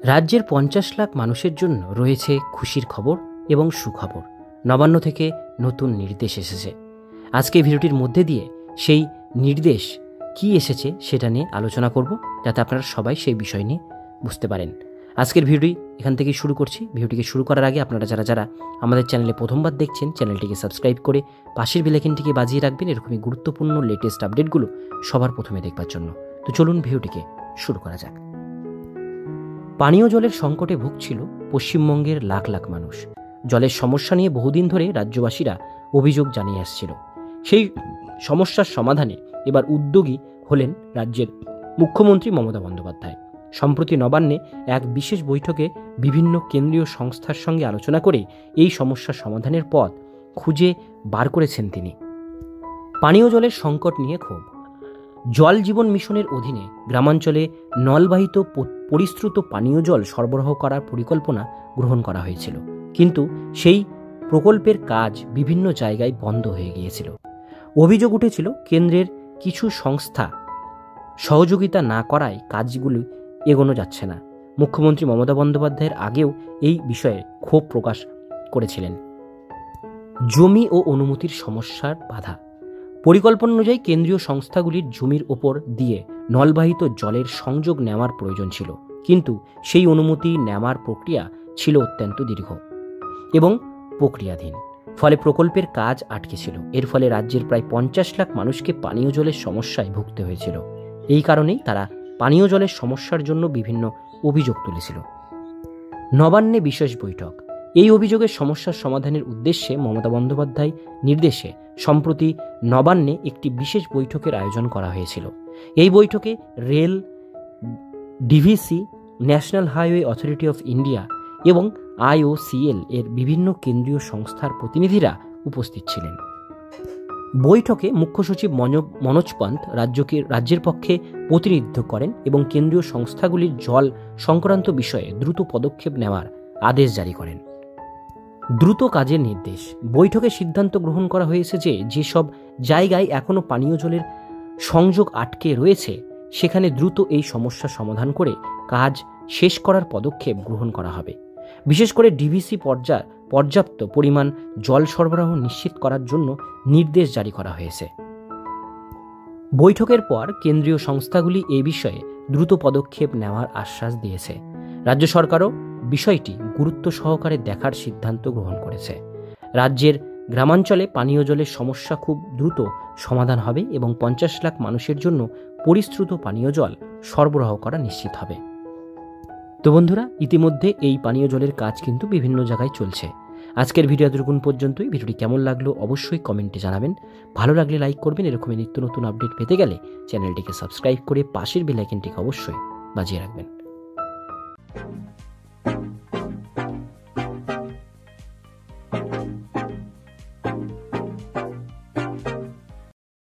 রাজ্যের ৫০ লাখ মানুষের জন্য রয়েছে খুশির খবর এবং সুখবর। নবান্ন থেকে নতুন নির্দেশ এসেছে। আজকে ভিডিওটির মধ্যে দিয়ে সেই নির্দেশ কি এসেছে সেটা নিয়ে আলোচনা করব, যাতে আপনারা সবাই সেই বিষয় নিয়ে বুঝতে পারেন। আজকের ভিডিওটি এখান থেকেই শুরু করছি। ভিডিওটিকে শুরু করার আগে আপনারা যারা আমাদের চ্যানেলে প্রথমবার দেখছেন, চ্যানেলটিকে সাবস্ক্রাইব করে পাশের বেল আইকনটিকে বাজিয়ে রাখবেন এরকমই গুরুত্বপূর্ণ লেটেস্ট আপডেটগুলো সবার প্রথমে দেখবার জন্য। তো চলুন ভিডিওটিকে শুরু করা যাক। পানীয় জলের সংকটে ভুগছিল পশ্চিমবঙ্গের লাখ লাখ মানুষ। জলের সমস্যা নিয়ে বহুদিন ধরে রাজ্যবাসীরা অভিযোগ জানিয়ে আসছিল। সেই সমস্যার সমাধানে এবার উদ্যোগী হলেন রাজ্যের মুখ্যমন্ত্রী মমতা বন্দ্যোপাধ্যায়। সম্প্রতি নবান্নে এক বিশেষ বৈঠকে বিভিন্ন কেন্দ্রীয় সংস্থার সঙ্গে আলোচনা করে এই সমস্যার সমাধানের পথ খুঁজে বার করেছেন তিনি। পানীয় জলের সংকট নিয়ে ক্ষোভ। জল জীবন মিশনের অধীনে গ্রামাঞ্চলে নলবাহিত পরিশ্রুত পানীয় জল সরবরাহ করার পরিকল্পনা গ্রহণ করা হয়েছিল, কিন্তু সেই প্রকল্পের কাজ বিভিন্ন জায়গায় বন্ধ হয়ে গিয়েছিল। অভিযোগ উঠেছিল কেন্দ্রের কিছু সংস্থা সহযোগিতা না করায় কাজগুলি এগোনো যাচ্ছে না। মুখ্যমন্ত্রী মমতা বন্দ্যোপাধ্যায়ের আগেও এই বিষয়ে ক্ষোভ প্রকাশ করেছিলেন। জমি ও অনুমতির সমস্যার বাধা। পরিকল্পনা অনুযায়ী কেন্দ্রীয় সংস্থাগুলির জমির ওপর দিয়ে নলবাহিত জলের সংযোগ নেওয়ার প্রয়োজন ছিল, কিন্তু সেই অনুমতি নেওয়ার প্রক্রিয়া ছিল অত্যন্ত দীর্ঘ এবং প্রক্রিয়াধীন। ফলে প্রকল্পের কাজ আটকে ছিল। এর ফলে রাজ্যের প্রায় ৫০ লাখ মানুষকে পানীয় জলের সমস্যায় ভুগতে হয়েছিল। এই কারণেই তারা পানীয় জলের সমস্যার জন্য বিভিন্ন অভিযোগ তুলেছিল। নবান্নে বিশেষ বৈঠক। এই অভিযোগের সমস্যার সমাধানের উদ্দেশ্যে মমতা বন্দ্যোপাধ্যায় নির্দেশে সম্প্রতি নবান্নে একটি বিশেষ বৈঠকের আয়োজন করা হয়েছিল। এই বৈঠকে rail, DVC, national highway authority of India এবং IOCL এর বিভিন্ন কেন্দ্রীয় সংস্থার প্রতিনিধিরা উপস্থিত ছিলেন। বৈঠকে মুখ্য সচিব মনোজ পান্ত রাজ্যের পক্ষে প্রতিনিধিত্ব করেন এবং কেন্দ্রীয় সংস্থাগুলির জল সংক্রান্ত বিষয়ে দ্রুত পদক্ষেপ নেওয়ার আদেশ জারি করেন। দ্রুত কাজের নির্দেশ। বৈঠকে সিদ্ধান্ত গ্রহণ করা হয়েছে যে যেসব জায়গায় এখনও পানীয় জলের সংযোগ আটকে রয়েছে সেখানে দ্রুত এই সমস্যা সমাধান করে কাজ শেষ করার পদক্ষেপ গ্রহণ করা হবে। বিশেষ করে ডিভিসি পর্যাপ্ত পরিমাণ জল সরবরাহ নিশ্চিত করার জন্য নির্দেশ জারি করা হয়েছে। বৈঠকের পর কেন্দ্রীয় সংস্থাগুলি এই বিষয়ে দ্রুত পদক্ষেপ নেওয়ার আশ্বাস দিয়েছে। রাজ্য সরকারও বিষয়টি গুরুত্ব সহকারে দেখার সিদ্ধান্ত গ্রহণ করেছে। রাজ্যের গ্রামাঞ্চলে পানীয় জলের সমস্যা খুব দ্রুত সমাধান হবে এবং ৫০ লাখ মানুষের জন্য পরিশ্রুত পানীয় জল সরবরাহ করা নিশ্চিত হবে। তো বন্ধুরা, ইতিমধ্যে এই পানীয় জলের কাজ কিন্তু বিভিন্ন জায়গায় চলছে। আজকের ভিডিও এতটুকুন পর্যন্তই। ভিডিওটি কেমন লাগলো অবশ্যই কমেন্টে জানাবেন। ভালো লাগলে লাইক করবেন। এরকমই নিত্য নতুন আপডেট পেতে গেলে চ্যানেলটিকে সাবস্ক্রাইব করে পাশের বেল আইকনটিকে অবশ্যই বাজিয়ে রাখবেন।